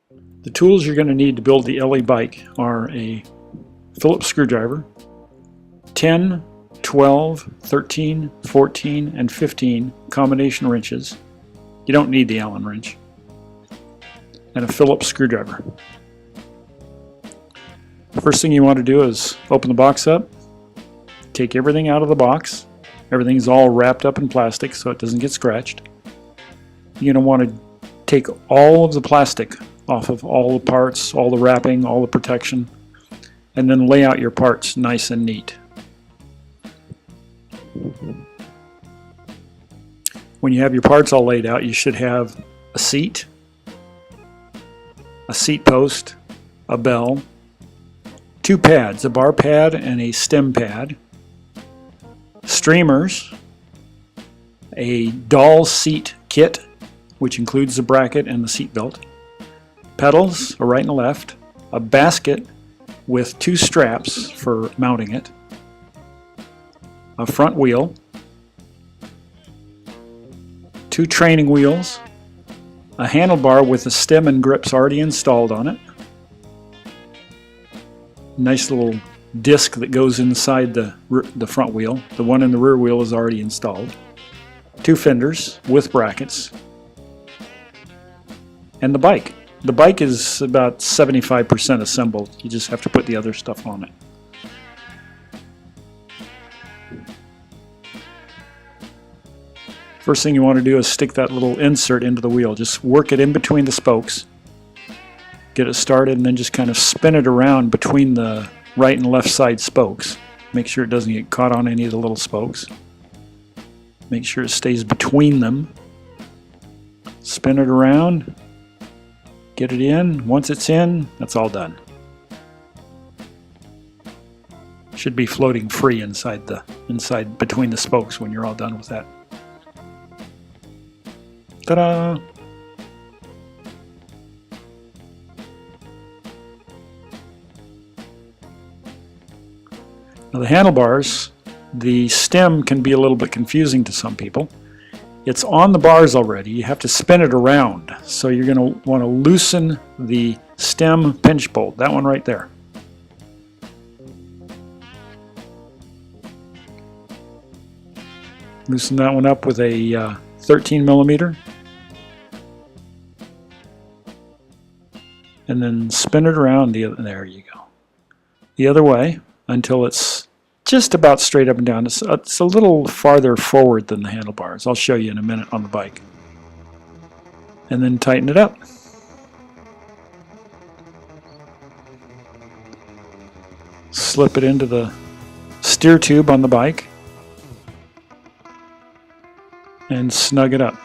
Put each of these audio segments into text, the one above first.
The tools you're going to need to build the LE bike are a Phillips screwdriver, 10, 12, 13, 14, and 15 combination wrenches. You don't need the Allen wrench. And a Phillips screwdriver. First thing you want to do is open the box up, take everything out of the box. Everything's all wrapped up in plastic so it doesn't get scratched. You're going to want to take all of the plastic off of all the parts, all the wrapping, all the protection, and then lay out your parts nice and neat. When you have your parts all laid out, you should have a seat post, a bell, two pads, a bar pad and a stem pad, streamers, a doll seat kit, which includes the bracket and the seat belt, pedals, a right and a left, a basket with two straps for mounting it, a front wheel, two training wheels, a handlebar with the stem and grips already installed on it, nice little disc that goes inside the front wheel. The one in the rear wheel is already installed, two fenders with brackets, and the bike. The bike is about 75% assembled. You just have to put the other stuff on it. First thing you want to do is stick that little insert into the wheel. Just work it in between the spokes. Get it started and then just kind of spin it around between the right and left side spokes. Make sure it doesn't get caught on any of the little spokes. Make sure it stays between them. Spin it around. Get it in. Once it's in, that's all done. Should be floating free inside between the spokes when you're all done with that. Ta-da! Now the handlebars, the stem can be a little bit confusing to some people. It's on the bars already. You have to spin it around. So you're going to want to loosen the stem pinch bolt, that one right there. Loosen that one up with a 13 millimeter. And then spin it around there you go. The other way until it's just about straight up and down. It's a little farther forward than the handlebars. I'll show you in a minute on the bike. And then tighten it up. Slip it into the steer tube on the bike and snug it up.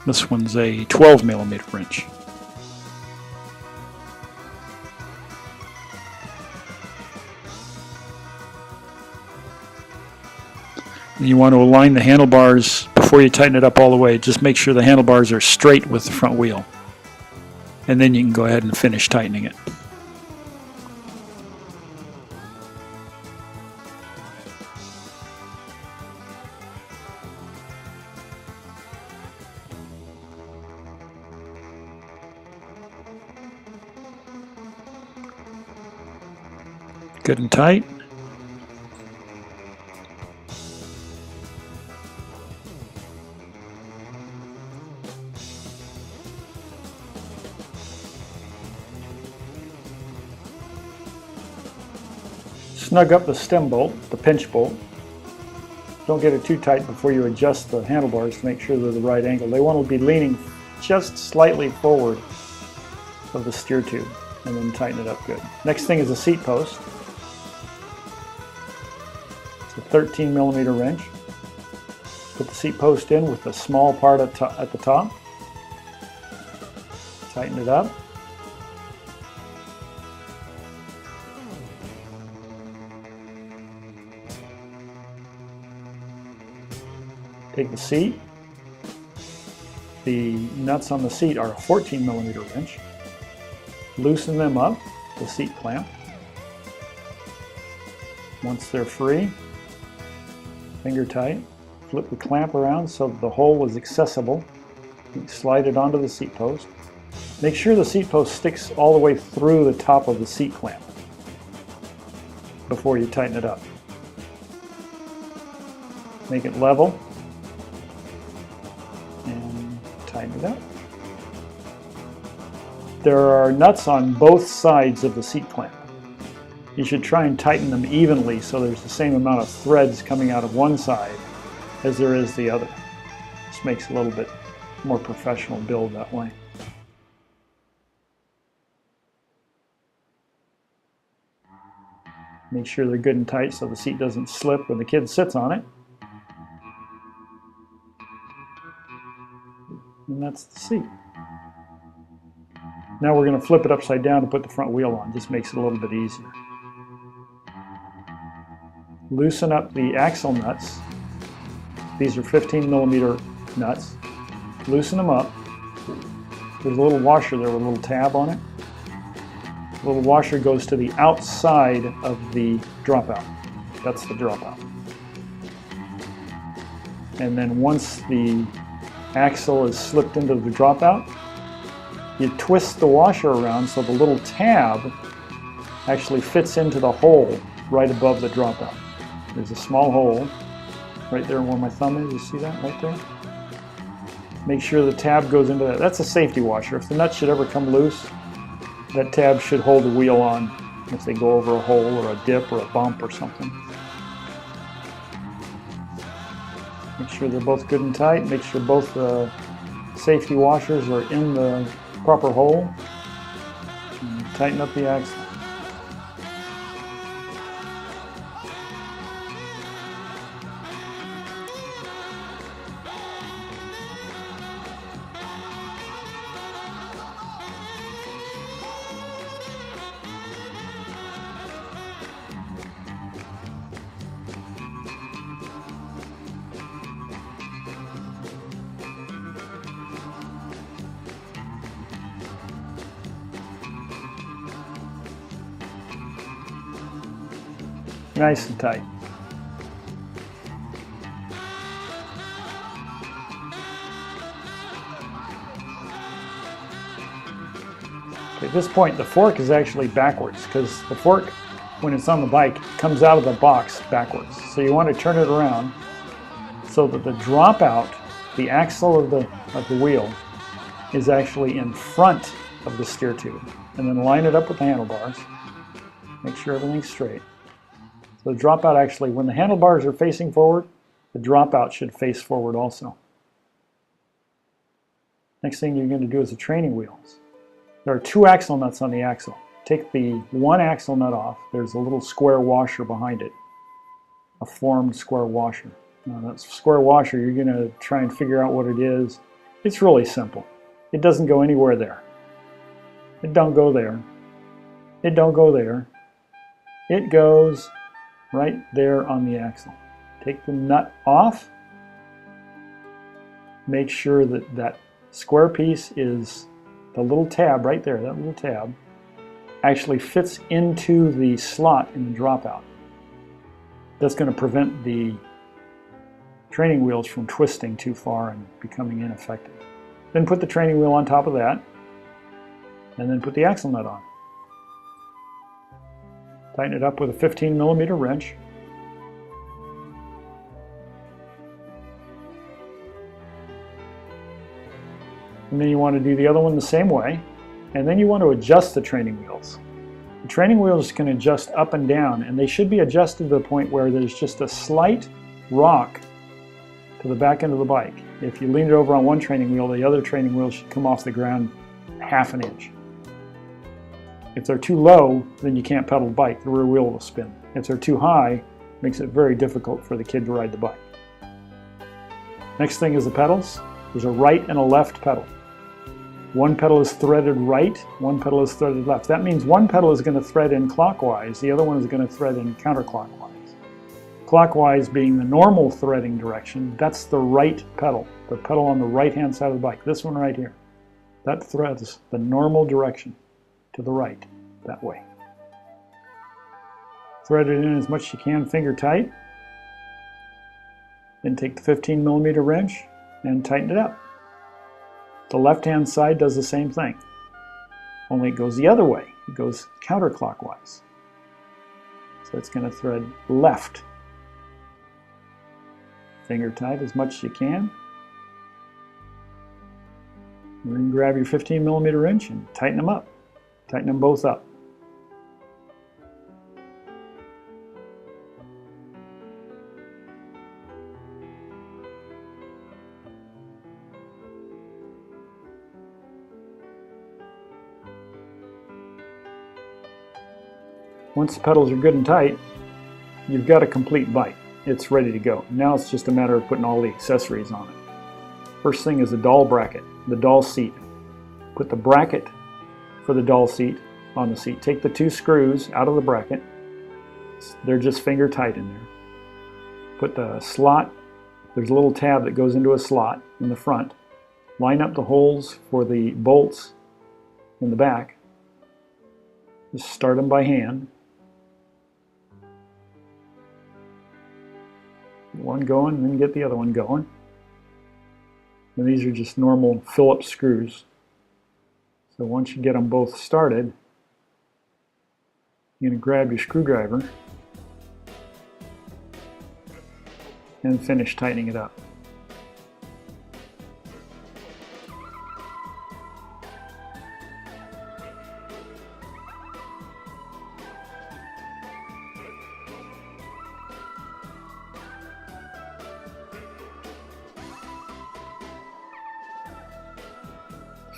This one's a 12 millimeter wrench. And you want to align the handlebars before you tighten it up all the way. Just make sure the handlebars are straight with the front wheel. And then you can go ahead and finish tightening it. Good and tight. Snug up the stem bolt, the pinch bolt. Don't get it too tight before you adjust the handlebars to make sure they're the right angle. They want to be leaning just slightly forward of the steer tube, and then tighten it up good. Next thing is a seat post. It's a 13 millimeter wrench. Put the seat post in with the small part at the top. Tighten it up. Take the seat. The nuts on the seat are a 14 millimeter wrench. Loosen them up, the seat clamp. Once they're free, finger tight, flip the clamp around so that the hole is accessible You slide it onto the seat post. Make sure the seat post sticks all the way through the top of the seat clamp before you tighten it up. Make it level and tighten it up. There are nuts on both sides of the seat clamp. You should try and tighten them evenly so there's the same amount of threads coming out of one side as there is the other. This makes a little bit more professional build that way. Make sure they're good and tight so the seat doesn't slip when the kid sits on it. And that's the seat. Now we're going to flip it upside down to put the front wheel on. Just makes it a little bit easier. Loosen up the axle nuts. These are 15mm nuts. Loosen them up. There's a little washer there with a little tab on it. The little washer goes to the outside of the dropout. That's the dropout. And then once the axle is slipped into the dropout, you twist the washer around so the little tab actually fits into the hole right above the dropout. There's a small hole right there where my thumb is. You see that right there? Make sure the tab goes into that. That's a safety washer. If the nut should ever come loose, that tab should hold the wheel on if they go over a hole or a dip or a bump or something. Make sure they're both good and tight. Make sure both the safety washers are in the proper hole. And tighten up the axle. Nice and tight. Okay, at this point the fork is actually backwards because the fork, when it's on the bike, comes out of the box backwards. So you want to turn it around so that the dropout, the axle of the wheel, is actually in front of the steer tube. And then line it up with the handlebars. Make sure everything's straight. So the dropout actually, when the handlebars are facing forward, the dropout should face forward also. Next thing you're going to do is the training wheels. There are two axle nuts on the axle. Take the one axle nut off. There's a little square washer behind it, a formed square washer. Now that square washer, you're going to try and figure out what it is. It's really simple. It doesn't go anywhere there. It don't go there. It don't go there. It goes right there on the axle. Take the nut off. Make sure that that square piece is the little tab right there, that little tab, actually fits into the slot in the dropout. That's going to prevent the training wheels from twisting too far and becoming ineffective. Then put the training wheel on top of that, and then put the axle nut on. Tighten it up with a 15mm wrench. And then you want to do the other one the same way. And then you want to adjust the training wheels. The training wheels can adjust up and down, and they should be adjusted to the point where there's just a slight rock to the back end of the bike. If you lean it over on one training wheel, the other training wheel should come off the ground ½ an inch. If they're too low, then you can't pedal the bike. The rear wheel will spin. If they're too high, it makes it very difficult for the kid to ride the bike. Next thing is the pedals. There's a right and a left pedal. One pedal is threaded right, one pedal is threaded left. That means one pedal is going to thread in clockwise, the other one is going to thread in counterclockwise. Clockwise being the normal threading direction, that's the right pedal, the pedal on the right-hand side of the bike. This one right here. That threads the normal direction to the right, that way. Thread it in as much as you can, finger tight. Then take the 15mm wrench and tighten it up. The left-hand side does the same thing, only it goes the other way. It goes counterclockwise. So it's going to thread left. Finger tight as much as you can. And then grab your 15mm wrench and tighten them up. Tighten them both up. Once the pedals are good and tight, you've got a complete bike. It's ready to go. Now it's just a matter of putting all the accessories on it. First thing is the doll bracket, the doll seat. Put the bracket for the doll seat on the seat. Take the 2 screws out of the bracket. They're just finger tight in there. Put the slot, there's a little tab that goes into a slot in the front. Line up the holes for the bolts in the back. Just start them by hand. Get one going, and then get the other one going. And these are just normal Phillips screws. So once you get them both started, you're going to grab your screwdriver and finish tightening it up.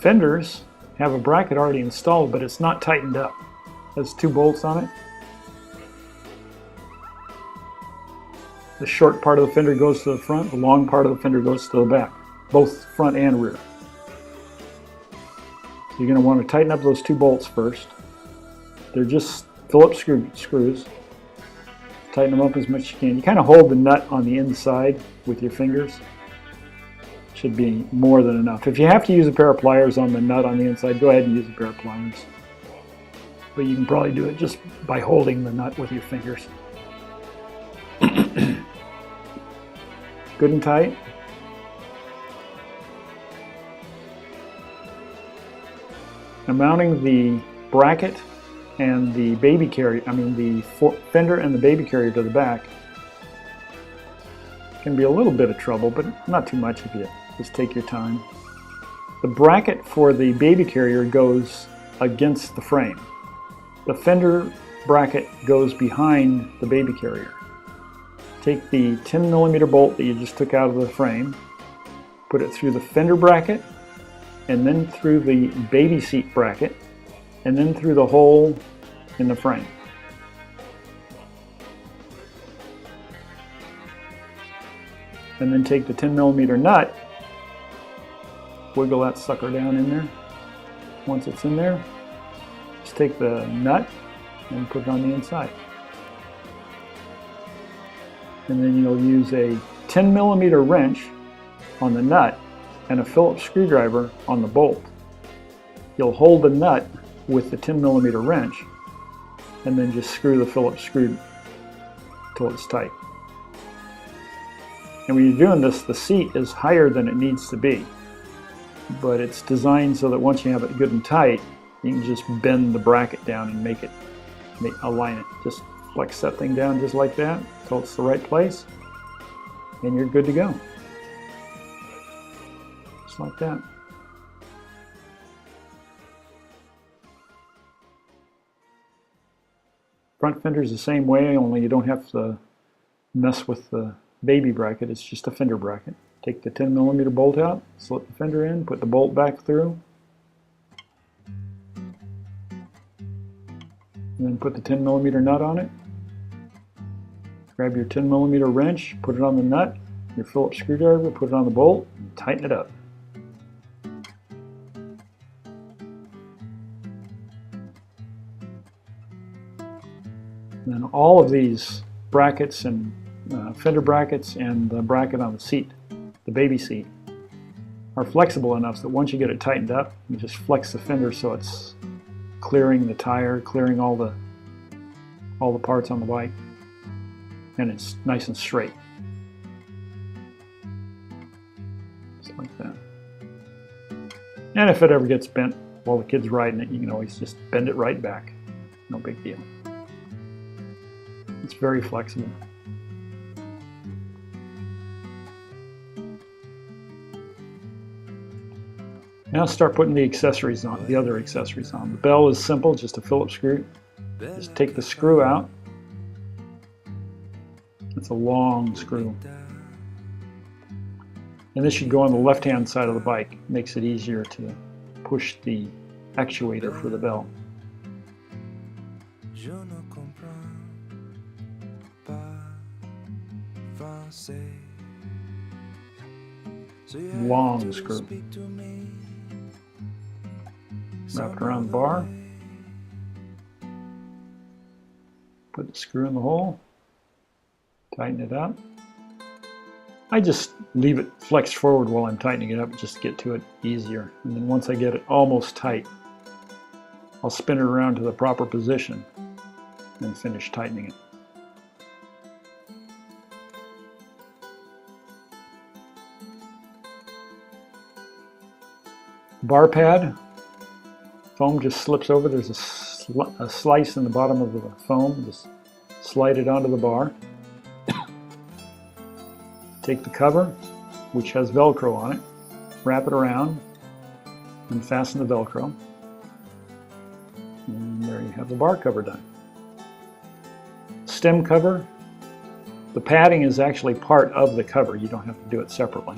Fenders have a bracket already installed, but it's not tightened up. It has 2 bolts on it. The short part of the fender goes to the front, the long part of the fender goes to the back, both front and rear. So you're going to want to tighten up those 2 bolts first. They're just Phillips screws. Tighten them up as much as you can. You kind of hold the nut on the inside with your fingers. Should be more than enough. If you have to use a pair of pliers on the nut on the inside, go ahead and use a pair of pliers. But you can probably do it just by holding the nut with your fingers. Good and tight. Now mounting the bracket and the baby carrier, the fender and the baby carrier to the back can be a little bit of trouble, but not too much if you just take your time. The bracket for the baby carrier goes against the frame. The fender bracket goes behind the baby carrier. Take the 10mm bolt that you just took out of the frame, put it through the fender bracket, and then through the baby seat bracket, and then through the hole in the frame. And then take the 10mm nut, wiggle that sucker down in there. Once it's in there, just take the nut and put it on the inside. And then you'll use a 10mm wrench on the nut and a Phillips screwdriver on the bolt. You'll hold the nut with the 10mm wrench and then just screw the Phillips screw till it's tight. And when you're doing this, the seat is higher than it needs to be. But it's designed so that once you have it good and tight, you can just bend the bracket down and align it. Just flex that thing down just like that until it's the right place, and you're good to go. Just like that. Front fender's the same way, only you don't have to mess with the baby bracket. It's just a fender bracket. Take the 10mm bolt out, slip the fender in, put the bolt back through, and then put the 10mm nut on it. Grab your 10mm wrench, put it on the nut, your Phillips screwdriver, put it on the bolt, and tighten it up. And then all of these brackets and fender brackets and the bracket on the seat, the baby seat, are flexible enough that once you get it tightened up, you just flex the fender so it's clearing the tire, clearing all the parts on the bike, and it's nice and straight. Just like that. And if it ever gets bent while the kid's riding it, you can always just bend it right back. No big deal. It's very flexible. Now start putting the accessories on, the other accessories on. The bell is simple, just a Phillips screw. Just take the screw out. It's a long screw. And this should go on the left-hand side of the bike. Makes it easier to push the actuator for the bell. Long screw. Wrap it around the bar. Put the screw in the hole. Tighten it up. I just leave it flexed forward while I'm tightening it up just to get to it easier. And then once I get it almost tight, I'll spin it around to the proper position and finish tightening it. Bar pad, foam just slips over. There's a slice in the bottom of the foam. Just slide it onto the bar. Take the cover, which has Velcro on it, wrap it around, and fasten the Velcro. And there you have the bar cover done. Stem cover, the padding is actually part of the cover. You don't have to do it separately.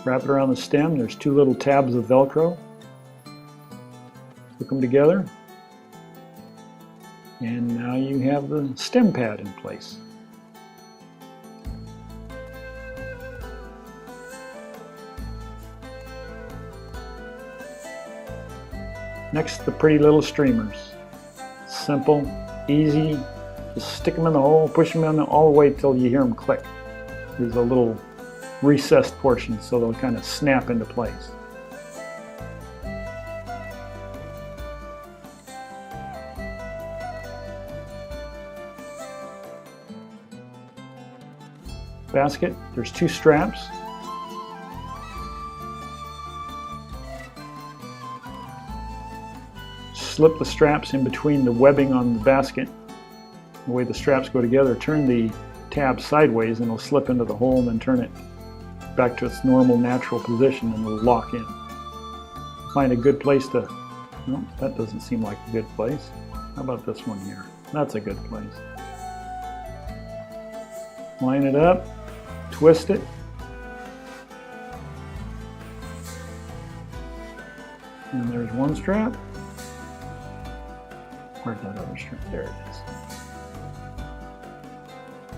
Wrap it around the stem. There's two little tabs of Velcro. Hook them together. And now you have the stem pad in place. Next, the pretty little streamers. Simple, easy, just stick them in the hole, push them in all the way till you hear them click. There's a little recessed portion so they'll kind of snap into place. Basket, there's two straps. Slip the straps in between the webbing on the basket. The way the straps go together, turn the tab sideways and it'll slip into the hole, and then turn it back to its normal natural position and it'll lock in. Find a good place to, no, that doesn't seem like a good place. How about this one here? That's a good place. Line it up, twist it. And there's one strap. Where's that other strap? There it is.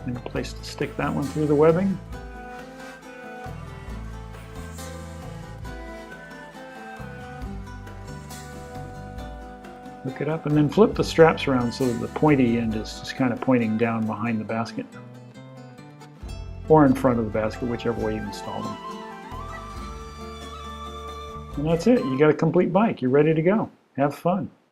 And a place to stick that one through the webbing. Hook it up and then flip the straps around so that the pointy end is just kind of pointing down behind the basket. Or in front of the basket, whichever way you install them. And that's it. You got a complete bike. You're ready to go. Have fun.